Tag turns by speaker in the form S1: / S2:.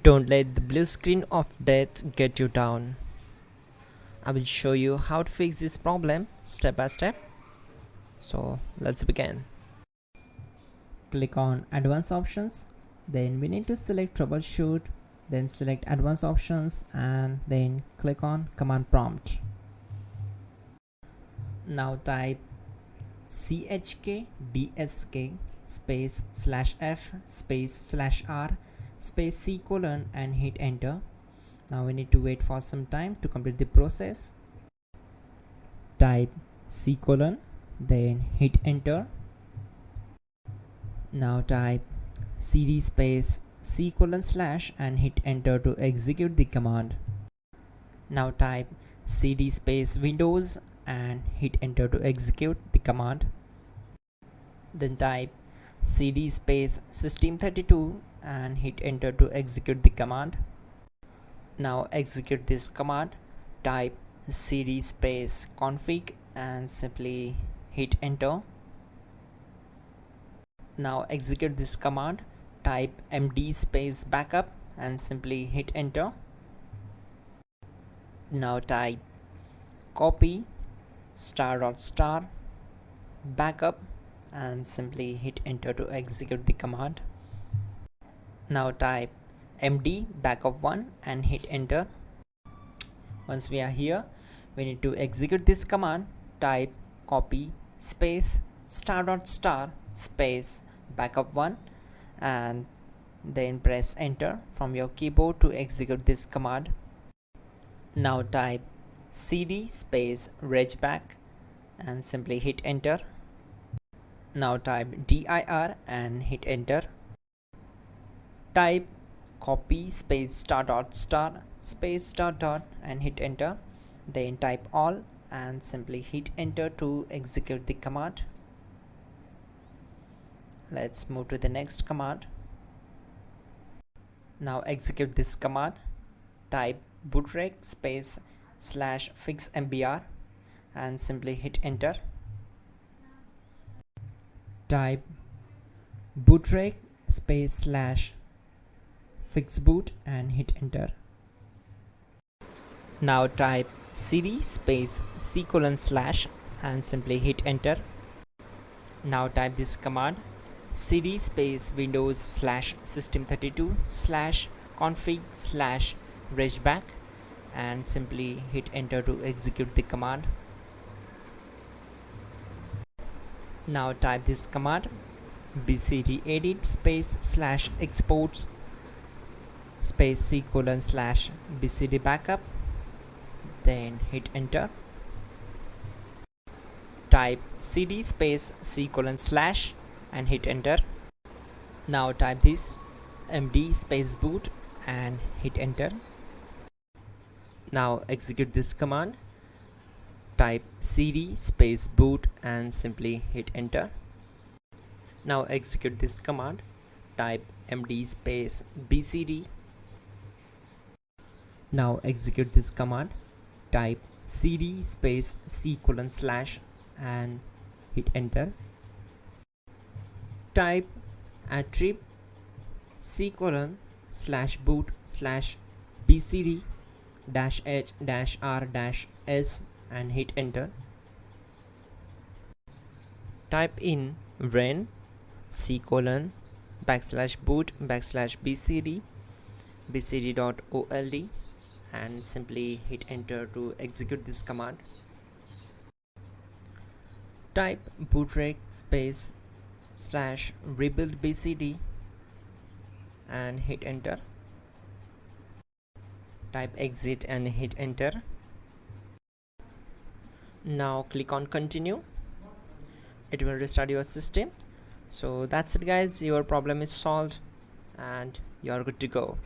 S1: Don't let the blue screen of death get you down. I will show you how to fix this problem step by step. So let's begin. Click on Advanced Options. Then we need to select Troubleshoot. Then select Advanced Options and then click on Command Prompt. Now type chkdsk space /f space /r space C colon and hit enter. Now we need to wait for some time to complete the process. Type C colon, then hit enter. Now type cd space C colon / and hit enter to execute the command. Now type cd space Windows and hit enter to execute the command. Then type cd space system32 and hit enter to execute the command. Now execute this command. Type cd space config and simply hit enter. Now execute this command. Type md space backup and simply hit enter. Now type copy ** backup and simply hit enter to execute the command. Now type md backup1 and hit enter. Once we are here, we need to execute this command. Type copy space ** space backup1 and then press enter from your keyboard to execute this command. Now type cd space regback and simply hit enter. Now type dir and hit enter. Type copy space ** space .. and hit enter. Then type all and simply hit enter to execute the command. Let's move to the next command. Now execute this command. Type bootrec space /fixmbr and simply hit enter. Type bootrec space /fixboot and hit enter. Now type cd space C colon / and simply hit enter. Now type this command cd space Windows /system32 /config /regback and simply hit enter to execute the command. Now type this command bcd edit space /exports space C colon /bcd backup, then hit enter. Type cd space C colon / and hit enter. Now type this md space boot and hit enter. Now execute this command. Type cd space boot and simply hit enter. Now execute this command. Type md space bcd. Now execute this command. Type cd space C colon / and hit enter. Type attrib C colon /boot /bcd -h -r-s and hit enter. Type in ren C colon /boot /bcd bcd.old and simply hit enter to execute this command. Type bootrec space /rebuild bcd and hit enter. Type exit and hit enter. Now click on continue. It will restart your system. So that's it guys, your problem is solved and you're good to go.